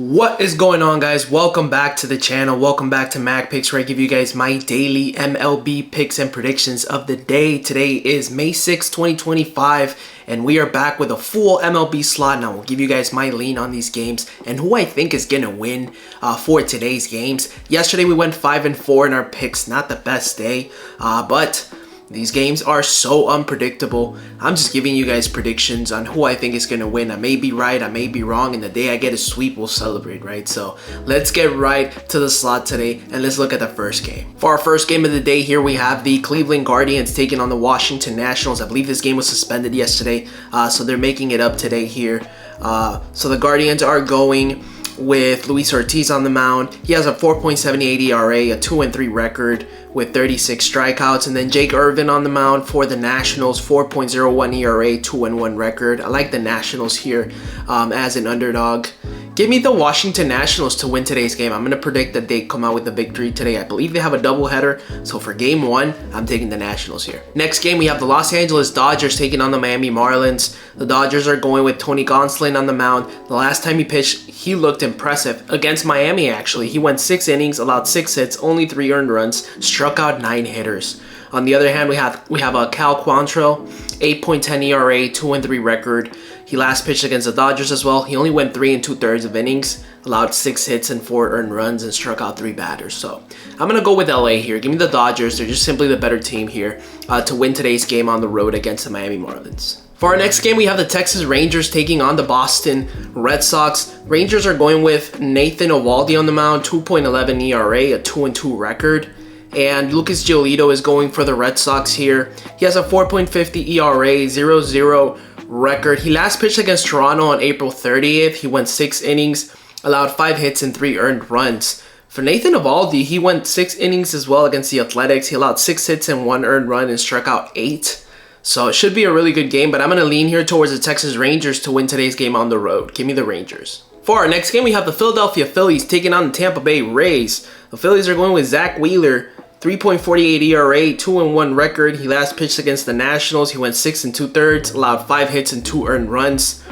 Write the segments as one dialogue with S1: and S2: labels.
S1: What is going on, guys? Welcome back to the channel. Welcome back to Mac Picks, where I give you guys my daily MLB picks and predictions of the day. Today is May 6, 2025, and we are back with a full MLB slot. And I will give you guys my lean on these games and who I think is gonna win for today's games. Yesterday we went 5-4 in our picks. Not the best day, but these games are so unpredictable. I'm just giving you guys predictions on who I think is going to win. I may be right, I may be wrong, and the day I get a sweep, we'll celebrate, right? So let's get right to the slot today, and let's look at the first game. For our first game of the day here, we have the Cleveland Guardians taking on the Washington Nationals. I believe this game was suspended yesterday, so they're making it up today here. So the Guardians are going with Luis Ortiz on the mound. He has a 4.78 ERA, a 2-3 record with 36 strikeouts. And then Jake Irvin on the mound for the Nationals, 4.01 ERA, 2-1 record. I like the Nationals here as an underdog. Give me the Washington Nationals to win today's game. I'm going to predict that they come out with the victory today. I believe they have a doubleheader, so for game one, I'm taking the Nationals here. Next game, we have the Los Angeles Dodgers taking on the Miami Marlins. The Dodgers are going with Tony Gonsolin on the mound. The last time he pitched, he looked impressive against Miami, actually. He went 6 innings, allowed 6 hits, only 3 earned runs, struck out 9 hitters. On the other hand, we have a Cal Quantrill, 8.10 ERA, 2-3 record. He last pitched against the Dodgers as well. He only went 3 2/3 of innings, allowed 6 hits and 4 earned runs, and struck out 3 batters. So I'm going to go with LA here. Give me the Dodgers. They're just simply the better team here to win today's game on the road against the Miami Marlins. For our next game, we have the Texas Rangers taking on the Boston Red Sox. Rangers are going with Nathan Eovaldi on the mound, 2.11 ERA, a 2-2 record. And Lucas Giolito is going for the Red Sox here. He has a 4.50 ERA, 0-0 record. He last pitched against Toronto on April 30th. He went 6 innings, allowed 5 hits and 3 earned runs. For Nathan Eovaldi, he went 6 innings as well against the Athletics. He allowed 6 hits and 1 earned run and struck out 8. So it should be a really good game, but I'm going to lean here towards the Texas Rangers to win today's game on the road. Give me the Rangers. For our next game, we have the Philadelphia Phillies taking on the Tampa Bay Rays. The Phillies are going with Zach Wheeler, 3.48 ERA, 2-1 record. He last pitched against the Nationals. He went 6 2/3, allowed 5 hits and 2 earned runs.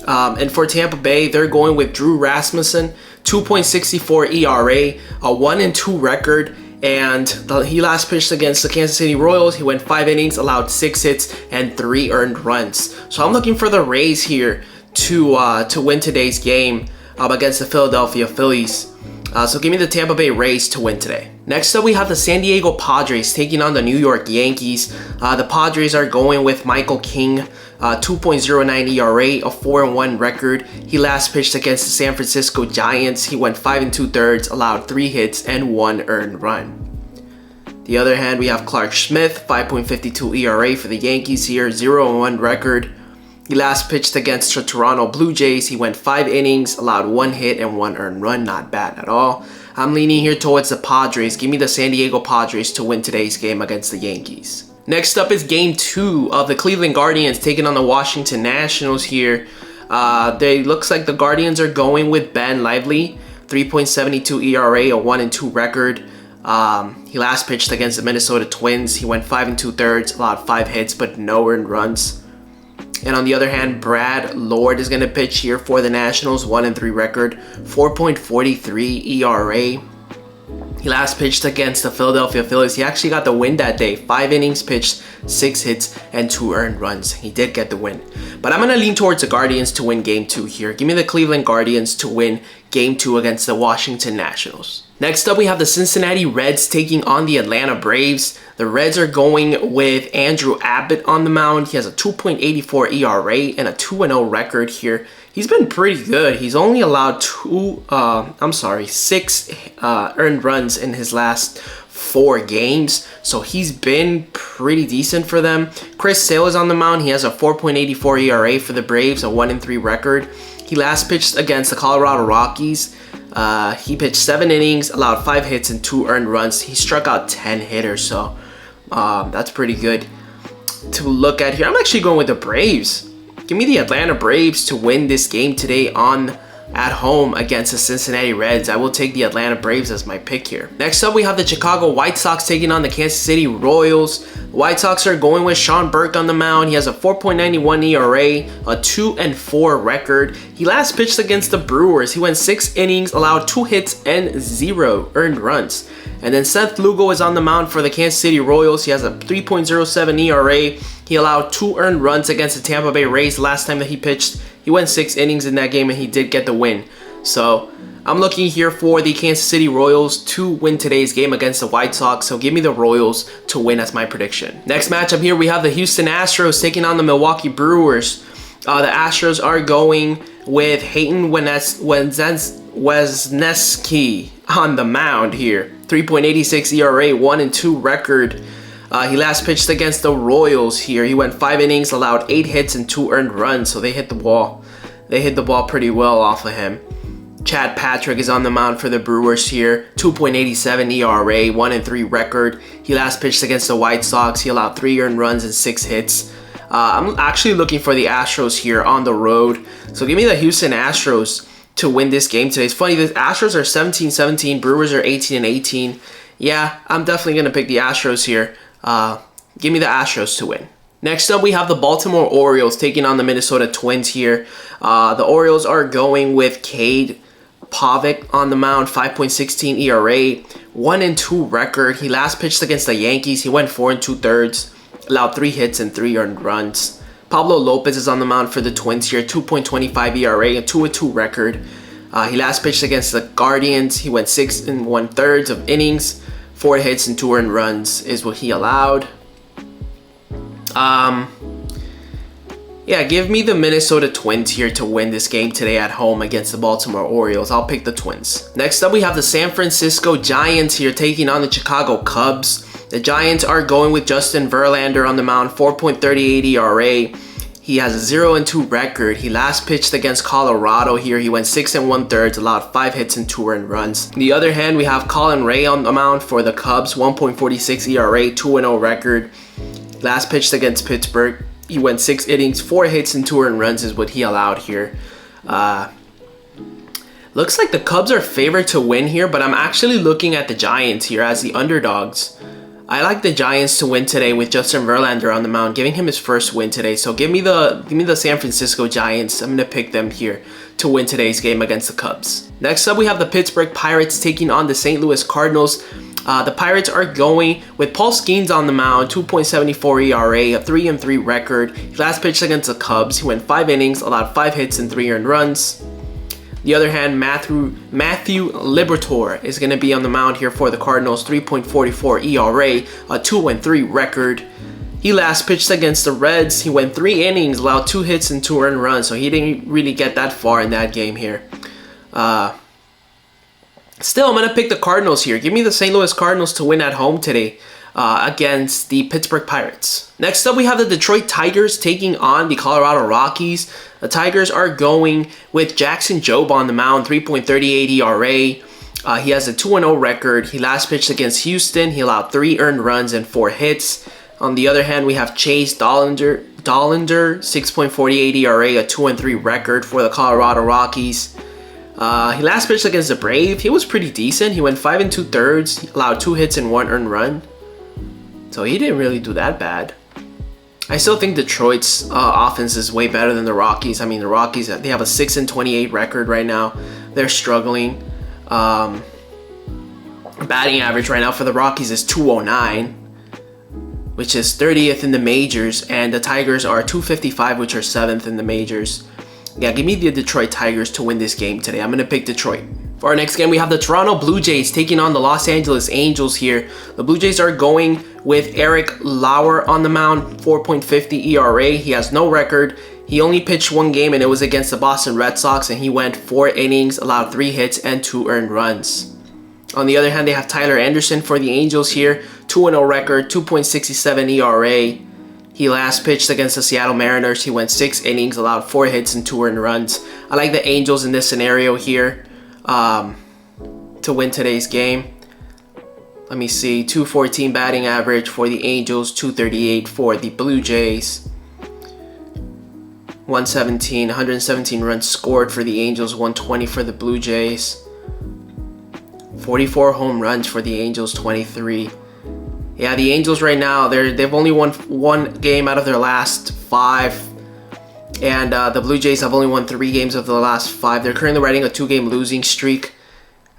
S1: And for Tampa Bay, they're going with Drew Rasmussen, 2.64 ERA, a 1-2 record. And he last pitched against the Kansas City Royals. He went 5 innings, allowed 6 hits and 3 earned runs. So I'm looking for the Rays here to win today's game against the Philadelphia Phillies. So give me the Tampa Bay Rays to win today. Next up, we have the San Diego Padres taking on the New York Yankees. The Padres are going with Michael King, 2.09 ERA, a 4-1 record. He last pitched against the San Francisco Giants. He went 5 2/3, allowed 3 hits and 1 earned run. The other hand, we have Clark Schmidt, 5.52 ERA for the Yankees here, 0-1 record. He last pitched against the Toronto Blue Jays. He went 5 innings, allowed 1 hit and 1 earned run. Not bad at all. I'm leaning here towards the Padres. Give me the San Diego Padres to win today's game against the Yankees. Next up is game 2 of the Cleveland Guardians taking on the Washington Nationals here. Looks like the Guardians are going with Ben Lively, 3.72 ERA, a 1-2 record. He last pitched against the Minnesota Twins. He went 5 2/3, allowed 5 hits but no earned runs. And on the other hand, Brad Lord is going to pitch here for the Nationals, 1-3 record, 4.43 ERA. He last pitched against the Philadelphia Phillies. He actually got the win that day. 5 innings pitched, 6 hits, and 2 earned runs. He did get the win. But I'm going to lean towards the Guardians to win game 2 here. Give me the Cleveland Guardians to win game 2 against the Washington Nationals. Next up, we have the Cincinnati Reds taking on the Atlanta Braves. The Reds are going with Andrew Abbott on the mound. He has a 2.84 ERA and a 2-0 record here. He's been pretty good. He's only allowed 6 earned runs in his last 4 games. So he's been pretty decent for them. Chris Sale is on the mound. He has a 4.84 ERA for the Braves, a 1-3 record. He last pitched against the Colorado Rockies. He pitched 7 innings, allowed 5 hits and 2 earned runs. He struck out 10 hitters, so that's pretty good to look at here. I'm actually going with the Braves. Give me the Atlanta Braves to win this game today on at home against the Cincinnati Reds. I will take the Atlanta Braves as my pick here. Next up, we have the Chicago White Sox taking on the Kansas City Royals. The White Sox are going with Sean Burke on the mound. He has a 4.91 ERA, a 2-4 record. He last pitched against the Brewers. He went 6 innings, allowed 2 hits and 0 earned runs. And then Seth Lugo is on the mound for the Kansas City Royals. He has a 3.07 ERA. He allowed 2 earned runs against the Tampa Bay Rays last time that he pitched. He went 6 innings in that game and he did get the win. So I'm looking here for the Kansas City Royals to win today's game against the White Sox. So give me the Royals to win as my prediction. Next matchup here, we have the Houston Astros taking on the Milwaukee Brewers. The Astros are going with Hayden Wesneski on the mound here. 3.86 ERA, 1-2 record. He last pitched against the Royals here. He went 5 innings, allowed 8 hits and 2 earned runs. So they hit the ball. They hit the ball pretty well off of him. Chad Patrick is on the mound for the Brewers here. 2.87 ERA, 1-3 record. He last pitched against the White Sox. He allowed 3 earned runs and 6 hits. I'm actually looking for the Astros here on the road. So give me the Houston Astros to win this game today. It's funny, the Astros are 17-17, Brewers are 18-18. Yeah, I'm definitely going to pick the Astros here. Give me the Astros to win. Next up, we have the Baltimore Orioles taking on the Minnesota Twins here. The Orioles are going with Cade Pavic on the mound, 5.16 ERA, 1-2 record. He last pitched against the Yankees. He went 4 2/3, allowed 3 hits and 3 earned runs. Pablo Lopez is on the mound for the Twins here, 2.25 ERA, a 2-2 record. He last pitched against the Guardians. He went 6 1/3 of innings, 4 hits and 2 earned runs is what he allowed. Yeah, give me the Minnesota Twins here to win this game today at home against the Baltimore Orioles. I'll pick the Twins. Next up, we have the San Francisco Giants here taking on the Chicago Cubs. The Giants are going with Justin Verlander on the mound, 4.38 ERA. He has a 0-2 record. He last pitched against Colorado here. He went 6 1/3, allowed 5 hits and 2 earned runs. On the other hand, we have Colin Ray on the mound for the Cubs, 1.46 ERA, 2-0 record. Last pitched against Pittsburgh. He went 6 innings, 4 hits and 2 earned runs is what he allowed here. Looks like the Cubs are favored to win here, but I'm actually looking at the Giants here as the underdogs. I like the Giants to win today with Justin Verlander on the mound, giving him his first win today. So give me the San Francisco Giants. I'm gonna pick them here to win today's game against the Cubs. Next up, we have the Pittsburgh Pirates taking on the St. Louis Cardinals. The Pirates are going with Paul Skeens on the mound, 2.74 ERA, a 3-3 record. He last pitched against the Cubs. He went 5 innings, allowed 5 hits and 3 earned runs. On the other hand, Matthew Liberatore is going to be on the mound here for the Cardinals, 3.44 ERA, a 2-3 record. He last pitched against the Reds. He went 3 innings, allowed 2 hits and 2 earned runs, so he didn't really get that far in that game here. Still, I'm going to pick the Cardinals here. Give me the St. Louis Cardinals to win at home today against the Pittsburgh Pirates. Next up, we have the Detroit Tigers taking on the Colorado Rockies. The Tigers are going with Jackson Jobe on the mound, 3.38 ERA. He has a 2-0 record. He last pitched against Houston. He allowed 3 earned runs and 4 hits. On the other hand, we have Chase Dollinger, 6.48 ERA, a 2-3 record for the Colorado Rockies. He last pitched against the Braves. He was pretty decent. He went 5 2/3, allowed 2 hits and 1 earned run. So he didn't really do that bad. I still think Detroit's offense is way better than the Rockies. I mean, the Rockies, they have a 6-28 record right now. They're struggling. Batting average right now for the Rockies is 209, which is 30th in the majors, and the Tigers are 255, which are 7th in the majors. Yeah, give me the Detroit Tigers to win this game today. I'm going to pick Detroit. For our next game, we have the Toronto Blue Jays taking on the Los Angeles Angels here. The Blue Jays are going with Eric Lauer on the mound, 4.50 ERA. He has no record. He only pitched 1 game, and it was against the Boston Red Sox, and he went 4 innings, allowed 3 hits, and 2 earned runs. On the other hand, they have Tyler Anderson for the Angels here, 2-0 record, 2.67 ERA. He last pitched against the Seattle Mariners. He went 6 innings, allowed 4 hits and 2 earned runs. I like the Angels in this scenario here to win today's game. Let me see, 214 batting average for the Angels, 238 for the Blue Jays. 117 runs scored for the Angels, 120 for the Blue Jays. 44 home runs for the Angels, 23. Yeah, the Angels right now, they've only won one game out of their last 5. And the Blue Jays have only won 3 games of the last 5. They're currently riding a 2-game losing streak.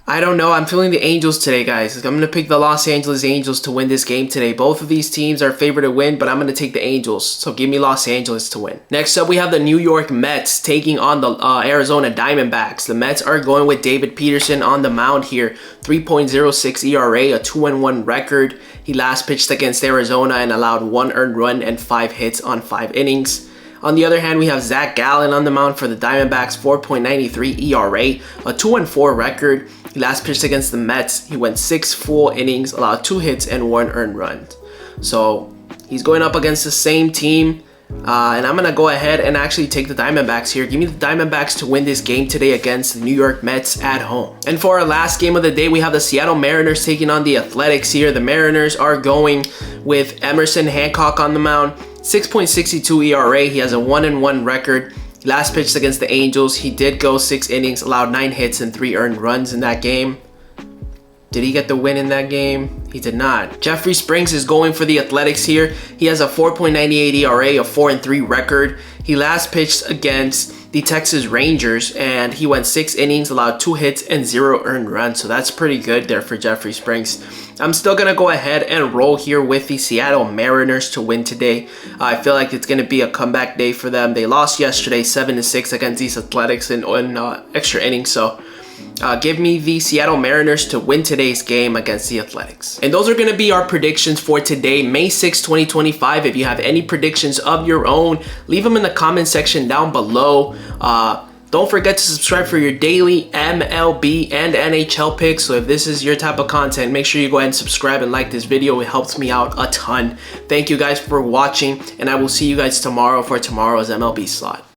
S1: I don't know. I'm feeling the Angels today, guys. I'm going to pick the Los Angeles Angels to win this game today. Both of these teams are favored to win, but I'm going to take the Angels. So give me Los Angeles to win. Next up, we have the New York Mets taking on the Arizona Diamondbacks. The Mets are going with David Peterson on the mound here. 3.06 ERA, a 2-1 record. He last pitched against Arizona and allowed 1 earned run and 5 hits on 5 innings. On the other hand, we have Zach Gallen on the mound for the Diamondbacks, 4.93 ERA, a 2-4 record. He last pitched against the Mets. He went 6 full innings, allowed 2 hits and 1 earned run. So he's going up against the same team. And I'm going to go ahead and actually take the Diamondbacks here. Give me the Diamondbacks to win this game today against the New York Mets at home. And for our last game of the day, we have the Seattle Mariners taking on the Athletics here. The Mariners are going with Emerson Hancock on the mound. 6.62 ERA. He has a 1-1 record. Last pitched against the Angels. He did go 6 innings, allowed 9 hits and 3 earned runs in that game. Did he get the win in that game? He did not. Jeffrey Springs is going for the Athletics here. He has a 4.98 ERA, a 4-3 record. He last pitched against the Texas Rangers and he went 6 innings, allowed 2 hits and 0 earned runs. So that's pretty good there for Jeffrey Springs. I'm still going to go ahead and roll here with the Seattle Mariners to win today. I feel like it's going to be a comeback day for them. They lost yesterday 7-6 against these Athletics in extra innings. So give me the Seattle Mariners to win today's game against the Athletics. And those are going to be our predictions for today, May 6, 2025. If you have any predictions of your own, leave them in the comment section down below. Don't forget to subscribe for your daily MLB and NHL picks. So if this is your type of content, make sure you go ahead and subscribe and like this video. It helps me out a ton. Thank you guys for watching, and I will see you guys tomorrow for tomorrow's MLB slot.